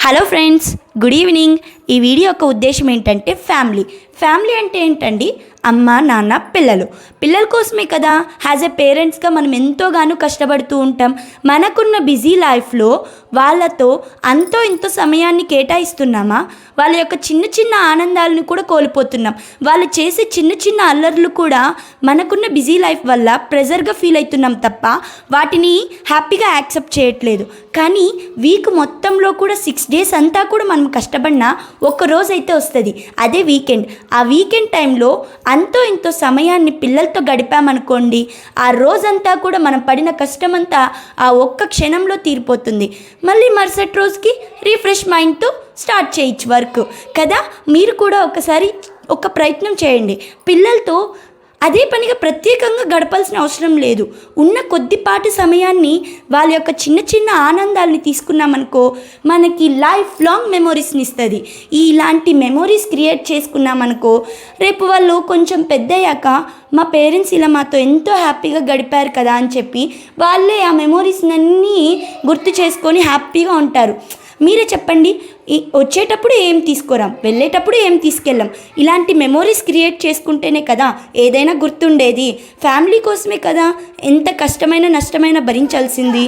Hello friends, good evening. ఈ video యొక్క ఉద్దేశం ఏంటంటే ఫ్యామిలీ అంటే ఏంటండి? అమ్మ, నాన్న, పిల్లల కోసమే కదా. యాజ్ ఎ పేరెంట్స్గా మనం ఎంతోగానో కష్టపడుతూ ఉంటాం. మనకున్న బిజీ లైఫ్లో వాళ్ళతో అంతో ఇంతో సమయాన్ని కేటాయిస్తున్నామా? వాళ్ళ యొక్క చిన్న చిన్న ఆనందాలను కూడా కోల్పోతున్నాం. వాళ్ళు చేసే చిన్న చిన్న అల్లర్లు కూడా మనకున్న బిజీ లైఫ్ వల్ల ప్రెజర్గా ఫీల్ అవుతున్నాం తప్ప వాటిని హ్యాపీగా యాక్సెప్ట్ చేయట్లేదు. కానీ వీక్ మొత్తంలో కూడా 6 days అంతా కూడా మనం కష్టపడినా ఒక్కరోజు అయితే వస్తుంది, అదే వీకెండ్. ఆ వీకెండ్ టైంలో అంతో ఇంతో సమయాన్ని పిల్లలతో గడిపామనుకోండి, ఆ రోజంతా కూడా మనం పడిన కష్టమంతా ఆ ఒక్క క్షణంలో తీరిపోతుంది. మళ్ళీ మరుసటి రోజుకి రీఫ్రెష్ మైండ్తో స్టార్ట్ చేయొచ్చు వర్క్ కదా. మీరు కూడా ఒకసారి ఒక ప్రయత్నం చేయండి. పిల్లలతో అదే పనిగా ప్రత్యేకంగా గడపాల్సిన అవసరం లేదు. ఉన్న కొద్దిపాటి సమయాన్ని వాళ్ళ యొక్క చిన్న చిన్న ఆనందాలని తీసుకున్నామనుకో, మనకి లైఫ్ లాంగ్ మెమొరీస్ని ఇస్తుంది. ఇలాంటి మెమొరీస్ క్రియేట్ చేసుకున్నామనుకో, రేపు వాళ్ళు కొంచెం పెద్దయ్యాక మా పేరెంట్స్ ఇలా మాతో ఎంతో హ్యాపీగా గడిపారు కదా అని చెప్పి వాళ్ళే ఆ మెమొరీస్నన్నీ గుర్తు చేసుకొని హ్యాపీగా ఉంటారు. మీరే చెప్పండి, వచ్చేటప్పుడు ఏం తీసుకురాం, వెళ్ళేటప్పుడు ఏం తీసుకెళ్ళాం. ఇలాంటి మెమొరీస్ క్రియేట్ చేసుకుంటేనే కదా ఏదైనా గుర్తుండేది. ఫ్యామిలీ కోసమే కదా ఎంత కష్టమైన నష్టమైన భరించాల్సింది.